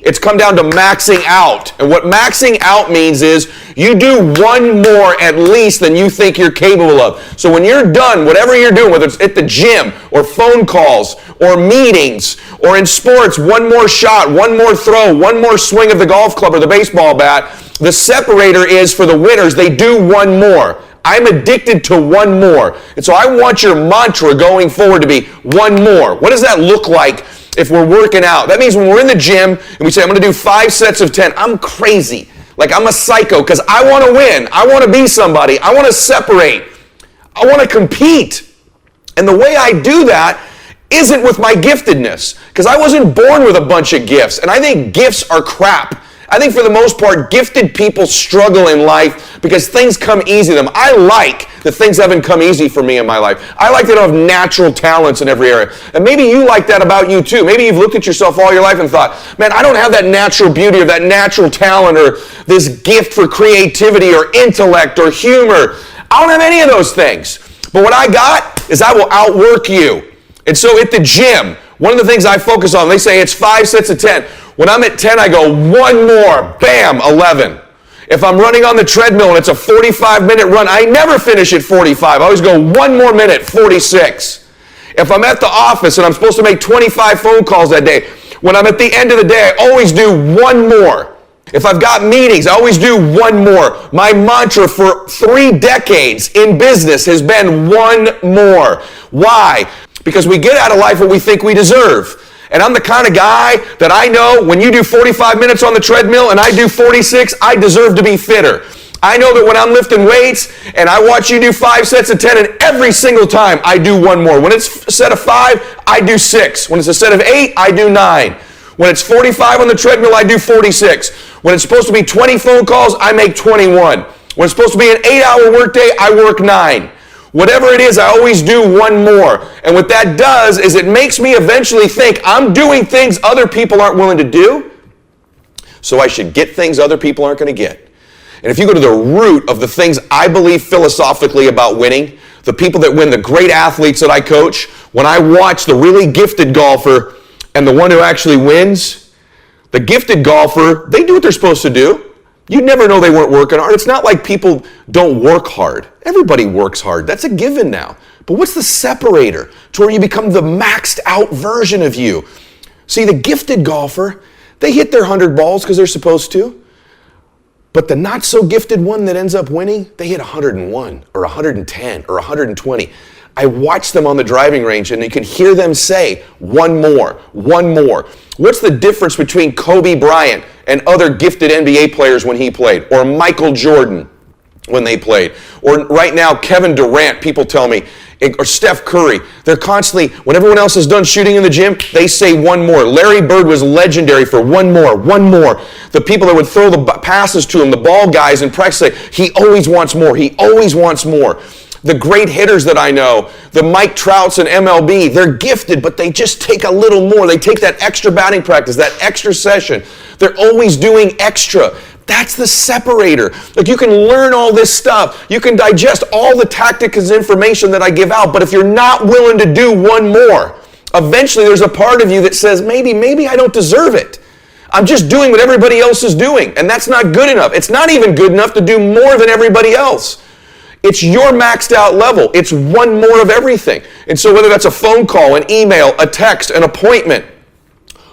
It's come down to maxing out. And what maxing out means is you do one more at least than you think you're capable of. So when you're done, whatever you're doing, whether it's at the gym or phone calls or meetings or in sports, one more shot, one more throw, one more swing of the golf club or the baseball bat, the separator is for the winners, they do one more. I'm addicted to one more. And so I want your mantra going forward to be one more. What does that look like if we're working out? That means when we're in the gym and we say, I'm going to do 5 sets of 10, I'm crazy. Like I'm a psycho because I want to win. I want to be somebody. I want to separate. I want to compete. And the way I do that isn't with my giftedness, because I wasn't born with a bunch of gifts. And I think gifts are crap. I think for the most part, gifted people struggle in life because things come easy to them. I like that things haven't come easy for me in my life. I like that I have natural talents in every area. And maybe you like that about you too. Maybe you've looked at yourself all your life and thought, man, I don't have that natural beauty or that natural talent or this gift for creativity or intellect or humor. I don't have any of those things. But what I got is I will outwork you. And so at the gym, one of the things I focus on, they say it's 5 sets of 10. When I'm at 10, I go one more, bam, 11. If I'm running on the treadmill and it's a 45-minute run, I never finish at 45. I always go one more minute, 46. If I'm at the office and I'm supposed to make 25 phone calls that day, when I'm at the end of the day, I always do one more. If I've got meetings, I always do one more. My mantra for 3 decades in business has been one more. Why? Because we get out of life what we think we deserve. And I'm the kind of guy that I know when you do 45 minutes on the treadmill and I do 46, I deserve to be fitter. I know that when I'm lifting weights and I watch you do 5 sets of 10, and every single time I do one more. When it's a set of 5, I do 6. When it's a set of 8, I do 9. When it's 45 on the treadmill, I do 46. When it's supposed to be 20 phone calls, I make 21. When it's supposed to be an 8-hour workday, I work 9. Whatever it is, I always do one more. And what that does is it makes me eventually think I'm doing things other people aren't willing to do, so I should get things other people aren't going to get. And if you go to the root of the things I believe philosophically about winning, the people that win, the great athletes that I coach, when I watch the really gifted golfer and the one who actually wins, the gifted golfer, they do what they're supposed to do. You'd never know they weren't working hard. It's not like people don't work hard. Everybody works hard. That's a given now. But what's the separator to where you become the maxed out version of you? See, the gifted golfer, they hit their 100 balls because they're supposed to. But the not so gifted one that ends up winning, they hit 101 or 110 or 120. I watch them on the driving range and you can hear them say, one more, one more. What's the difference between Kobe Bryant and other gifted NBA players when he played, or Michael Jordan when they played, or right now Kevin Durant, people tell me, or Steph Curry? They're constantly, when everyone else is done shooting in the gym, they say one more. Larry Bird was legendary for one more, one more. The people that would throw the passes to him, the ball guys in practice, say, he always wants more, he always wants more. The great hitters that I know, the Mike Trouts in MLB, they're gifted, but they just take a little more. They take that extra batting practice, that extra session. They're always doing extra. That's the separator. Like, you can learn all this stuff. You can digest all the tactics and information that I give out, but if you're not willing to do one more, eventually there's a part of you that says, maybe I don't deserve it. I'm just doing what everybody else is doing, and that's not good enough. It's not even good enough to do more than everybody else. It's your maxed out level. It's one more of everything. And so whether that's a phone call, an email, a text, an appointment,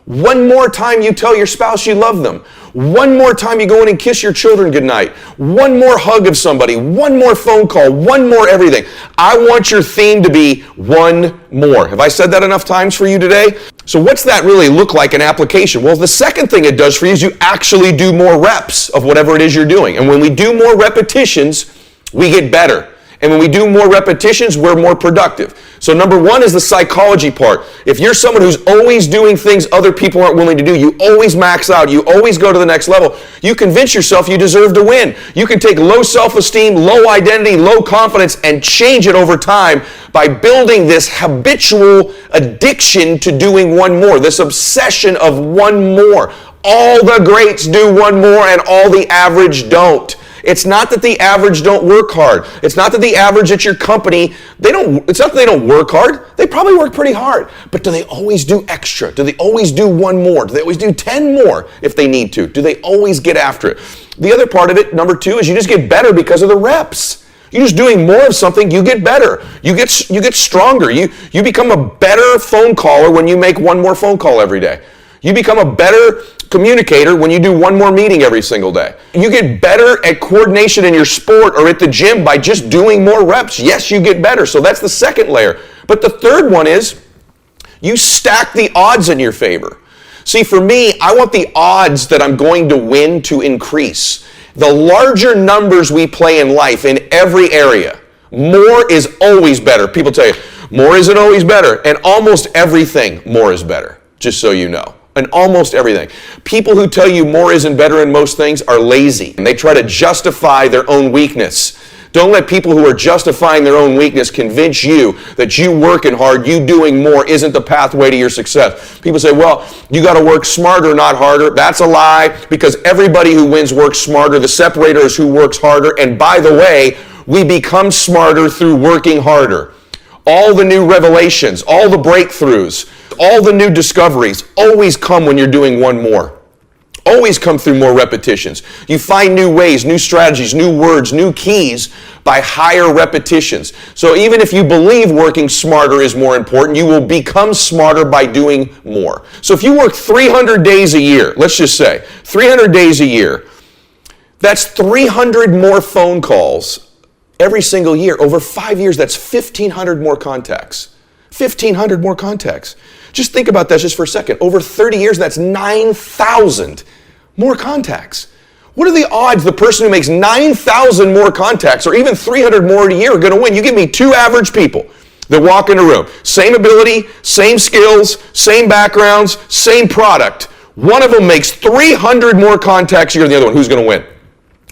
one more time you tell your spouse you love them. One more time you go in and kiss your children goodnight. One more hug of somebody. One more phone call. One more everything. I want your theme to be one more. Have I said that enough times for you today? So what's that really look like in application? Well, the second thing it does for you is you actually do more reps of whatever it is you're doing. And when we do more repetitions, we get better. And when we do more repetitions, we're more productive. So number one is the psychology part. If you're someone who's always doing things other people aren't willing to do, you always max out, you always go to the next level, you convince yourself you deserve to win. You can take low self-esteem, low identity, low confidence, and change it over time by building this habitual addiction to doing one more, this obsession of one more. All the greats do one more and all the average don't. It's not that the average don't work hard. It's not that the average at your company, it's not that they don't work hard. They probably work pretty hard. But do they always do extra? Do they always do one more? Do they always do 10 more if they need to? Do they always get after it? The other part of it, number 2, is you just get better because of the reps. You're just doing more of something, you get better. You get stronger. You become a better phone caller when you make one more phone call every day. You become a better communicator when you do one more meeting every single day. You get better at coordination in your sport or at the gym by just doing more reps. Yes, you get better. So that's the second layer. But the third one is you stack the odds in your favor. See, for me, I want the odds that I'm going to win to increase. The larger numbers we play in life in every area, more is always better. People tell you, more isn't always better. And almost everything, more is better, just so you know. And almost everything. People who tell you more isn't better in most things are lazy. And they try to justify their own weakness. Don't let people who are justifying their own weakness convince you that you working hard, you doing more isn't the pathway to your success. People say, well, you got to work smarter, not harder. That's a lie, because everybody who wins works smarter. The separator is who works harder. And by the way, we become smarter through working harder. All the new revelations, all the breakthroughs, all the new discoveries always come when you're doing one more. Always come through more repetitions. You find new ways, new strategies, new words, new keys by higher repetitions. So even if you believe working smarter is more important, you will become smarter by doing more. So if you work 300 days a year, let's just say 300 days a year, that's 300 more phone calls every single year. Over 5 years, that's 1,500 more contacts. 1,500 more contacts. Just think about that just for a second. Over 30 years, that's 9,000 more contacts. What are the odds the person who makes 9,000 more contacts or even 300 more a year are going to win? You give me 2 average people that walk in a room. Same ability, same skills, same backgrounds, same product. One of them makes 300 more contacts a year than the other one. Who's going to win?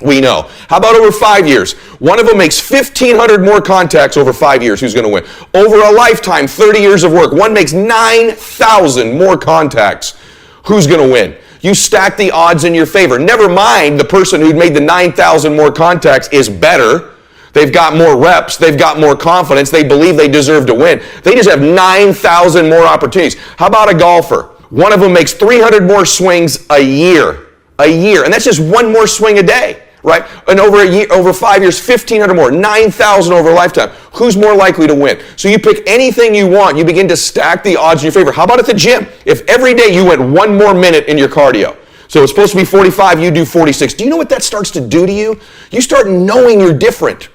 We know. How about over 5 years? One of them makes 1,500 more contacts over 5 years. Who's going to win? Over a lifetime, 30 years of work, one makes 9,000 more contacts. Who's going to win? You stack the odds in your favor. Never mind the person who made the 9,000 more contacts is better. They've got more reps. They've got more confidence. They believe they deserve to win. They just have 9,000 more opportunities. How about a golfer? One of them makes 300 more swings a year. And that's just one more swing a day. Right? And over 5 years, 1,500 more, 9,000 over a lifetime. Who's more likely to win? So you pick anything you want. You begin to stack the odds in your favor. How about at the gym? If every day you went 1 more minute in your cardio, so it's supposed to be 45, you do 46. Do you know what that starts to do to you? You start knowing you're different.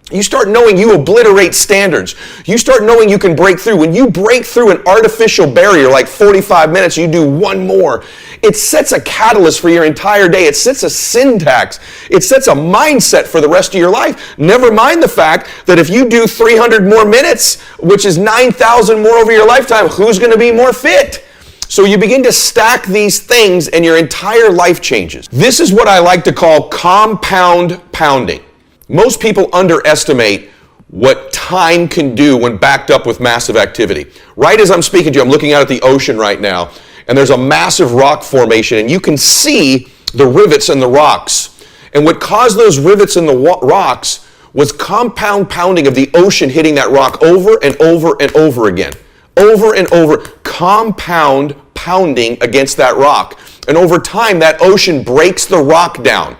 You start knowing you obliterate standards. You start knowing you can break through. When you break through an artificial barrier like 45 minutes, you do 1 more. It sets a catalyst for your entire day. It sets a syntax. It sets a mindset for the rest of your life. Never mind the fact that if you do 300 more minutes, which is 9,000 more over your lifetime, who's going to be more fit? So you begin to stack these things and your entire life changes. This is what I like to call compound pounding. Most people underestimate what time can do when backed up with massive activity. Right as I'm speaking to you, I'm looking out at the ocean right now, and there's a massive rock formation, and you can see the rivets in the rocks. And what caused those rivets in the rocks was compound pounding of the ocean hitting that rock over and over and over again. Over and over, compound pounding against that rock. And over time, that ocean breaks the rock down.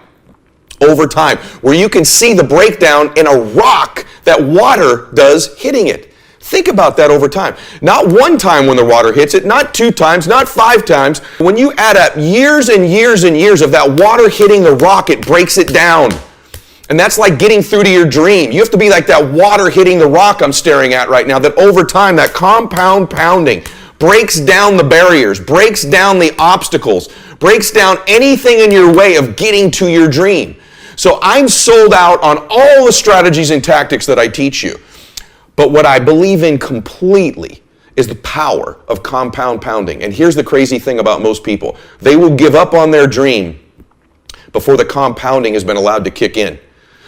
Over time, where you can see the breakdown in a rock that water does hitting it. Think about that over time. Not one time when the water hits it, not 2 times, not 5 times. When you add up years and years and years of that water hitting the rock, it breaks it down. And that's like getting through to your dream. You have to be like that water hitting the rock I'm staring at right now, that over time, that compound pounding breaks down the barriers, breaks down the obstacles, breaks down anything in your way of getting to your dream. So I'm sold out on all the strategies and tactics that I teach you. But what I believe in completely is the power of compound pounding. And here's the crazy thing about most people. They will give up on their dream before the compounding has been allowed to kick in.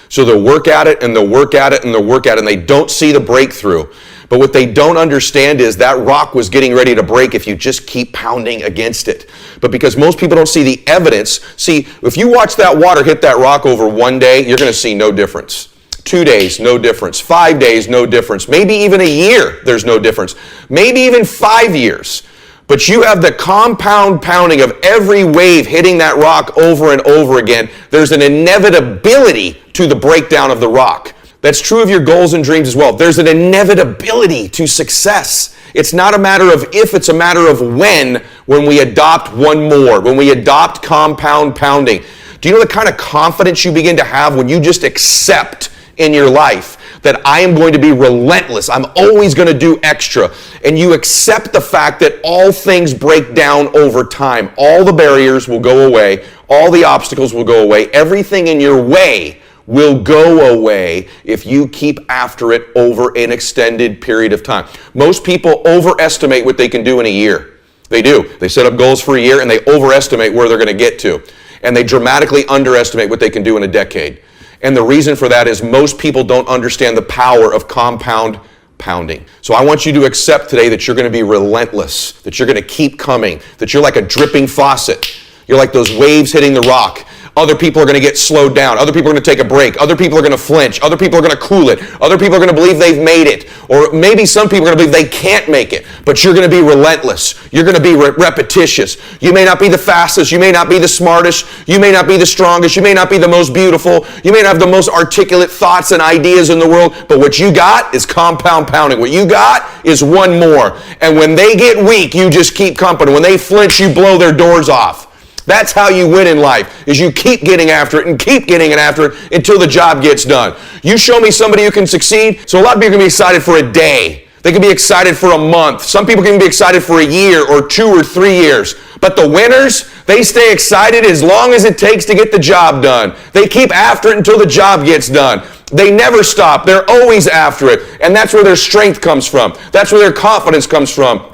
So they'll work at it and they'll work at it and they'll work at it and they don't see the breakthrough But what they don't understand is that rock was getting ready to break if you just keep pounding against it. But because most people don't see the evidence, see, if you watch that water hit that rock over one day, you're going to see no difference. 2 days, no difference. 5 days, no difference. Maybe even a year, there's no difference. Maybe even 5 years. But you have the compound pounding of every wave hitting that rock over and over again. There's an inevitability to the breakdown of the rock. That's true of your goals and dreams as well. There's an inevitability to success. It's not a matter of if, it's a matter of when we adopt one more, when we adopt compound pounding. Do you know the kind of confidence you begin to have when you just accept in your life that I am going to be relentless, I'm always going to do extra, and you accept the fact that all things break down over time. All the barriers will go away, all the obstacles will go away, everything in your way will go away if you keep after it over an extended period of time. Most people overestimate what they can do in a year. They do. They set up goals for a year and they overestimate where they're going to get to. And they dramatically underestimate what they can do in a decade. And the reason for that is most people don't understand the power of compound pounding. So I want you to accept today that you're going to be relentless, that you're going to keep coming, that you're like a dripping faucet. You're like those waves hitting the rock. Other people are going to get slowed down. Other people are going to take a break. Other people are going to flinch. Other people are going to cool it. Other people are going to believe they've made it. Or maybe some people are going to believe they can't make it. But you're going to be relentless. You're going to be repetitious. You may not be the fastest. You may not be the smartest. You may not be the strongest. You may not be the most beautiful. You may not have the most articulate thoughts and ideas in the world. But what you got is compound pounding. What you got is one more. And when they get weak, you just keep company. When they flinch, you blow their doors off. That's how you win in life, is you keep getting after it and keep getting after it until the job gets done. You show me somebody who can succeed. So a lot of people can be excited for a day. They can be excited for a month. Some people can be excited for a year or 2 or 3 years. But the winners, they stay excited as long as it takes to get the job done. They keep after it until the job gets done. They never stop. They're always after it. And that's where their strength comes from. That's where their confidence comes from,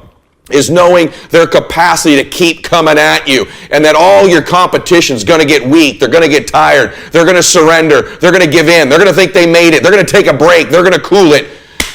is knowing their capacity to keep coming at you, and that all your competition's going to get weak. They're going to get tired. They're going to surrender. They're going to give in. They're going to think they made it. They're going to take a break. They're going to cool it.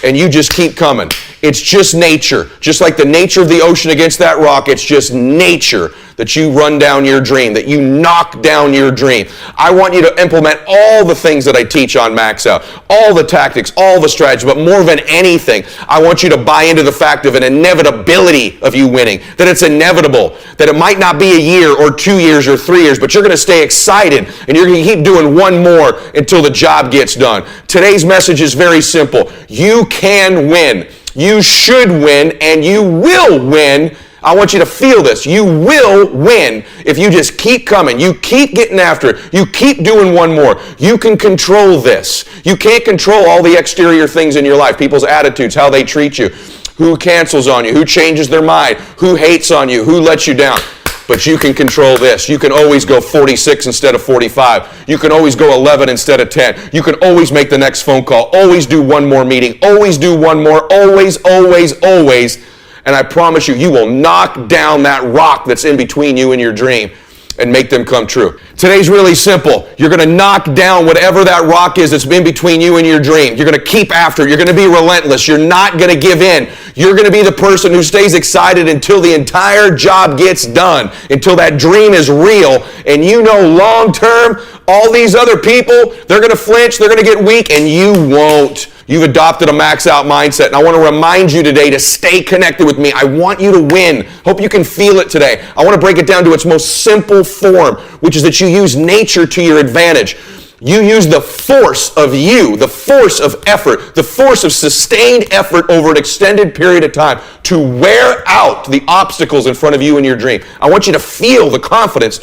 And you just keep coming. It's just nature. Just like the nature of the ocean against that rock, it's just nature that you run down your dream, that you knock down your dream. I want you to implement all the things that I teach on Max Out, all the tactics, all the strategies, but more than anything, I want you to buy into the fact of an inevitability of you winning, that it's inevitable, that it might not be a year or 2 years or 3 years, but you're going to stay excited and you're going to keep doing one more until the job gets done. Today's message is very simple. You can win. You should win, and you will win. I want you to feel this. You will win if you just keep coming. You keep getting after it. You keep doing one more. You can control this. You can't control all the exterior things in your life, people's attitudes, how they treat you, who cancels on you, who changes their mind, who hates on you, who lets you down. But you can control this. You can always go 46 instead of 45. You can always go 11 instead of 10. You can always make the next phone call. Always do one more meeting. Always do one more. Always, always, always. And I promise you, you will knock down that rock that's in between you and your dream and make them come true. Today's really simple. You're going to knock down whatever that rock is that's in between you and your dream. You're going to keep after it. You're going to be relentless. You're not going to give in. You're going to be the person who stays excited until the entire job gets done, until that dream is real. And you know long term, all these other people, they're going to flinch, they're going to get weak, and you won't. You've adopted a max out mindset, and I want to remind you today to stay connected with me. I want you to win. Hope you can feel it today. I want to break it down to its most simple form, which is that you use nature to your advantage. You use the force of you, the force of effort, the force of sustained effort over an extended period of time to wear out the obstacles in front of you in your dream. I want you to feel the confidence.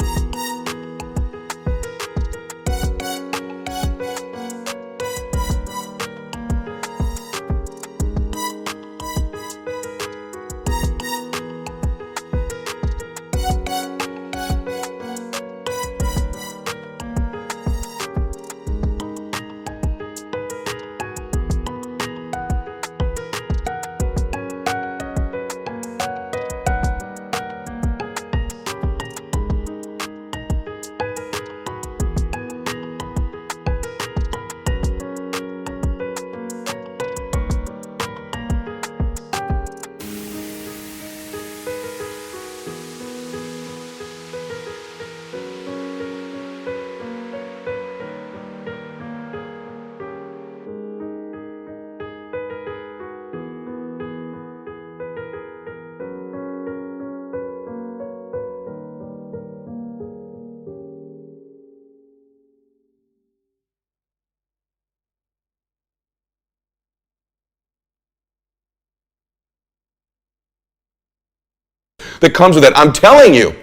that comes with it. I'm telling you,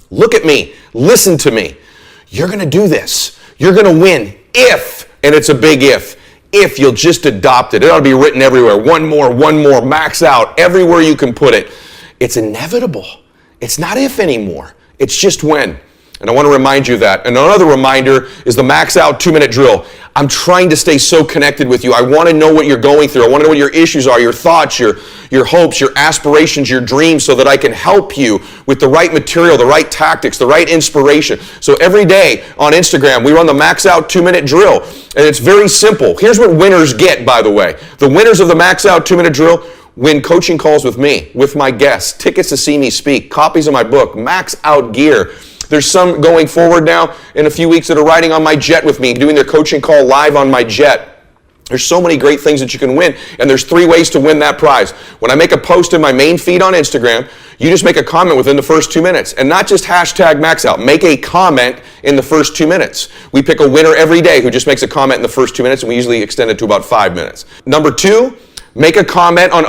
look at me, listen to me. You're going to do this. You're going to win if, and it's a big if you'll just adopt it. It ought to be written everywhere. One more, max out, everywhere you can put it. It's inevitable. It's not if anymore. It's just when. And I want to remind you of that. And another reminder is the max out 2-minute drill. I'm trying to stay so connected with you. I want to know what you're going through. I want to know what your issues are, your thoughts, your hopes, your aspirations, your dreams, so that I can help you with the right material, the right tactics, the right inspiration. So every day on Instagram, we run the max out 2-minute drill. And it's very simple. Here's what winners get, by the way. The winners of the max out 2-minute drill win coaching calls with me, with my guests, tickets to see me speak, copies of my book, max out gear. There's some going forward now in a few weeks that are riding on my jet with me, doing their coaching call live on my jet. There's so many great things that you can win, and there's 3 ways to win that prize. When I make a post in my main feed on Instagram, you just make a comment within the first 2 minutes, and not just hashtag max out. Make a comment in the first 2 minutes. We pick a winner every day who just makes a comment in the first 2 minutes, and we usually extend it to about 5 minutes. Number 2, make a comment on...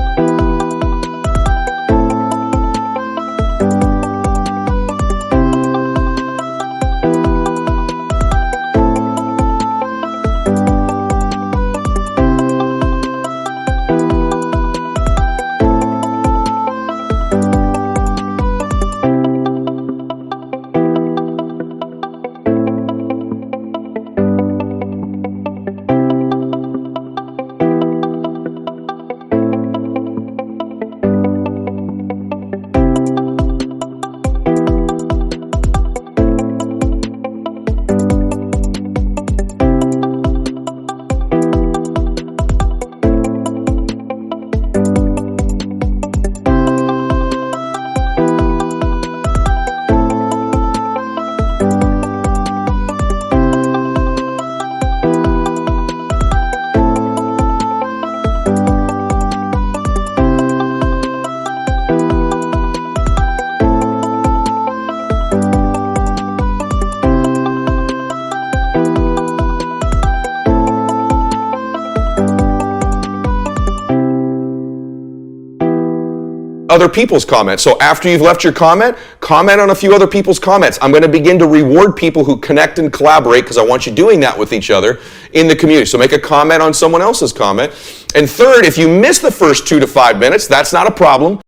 other people's comments. So after you've left your comment on a few other people's comments. I'm going to begin to reward people who connect and collaborate, because I want you doing that with each other in the community. So make a comment on someone else's comment. And third, if you miss the first 2 to 5 minutes, that's not a problem.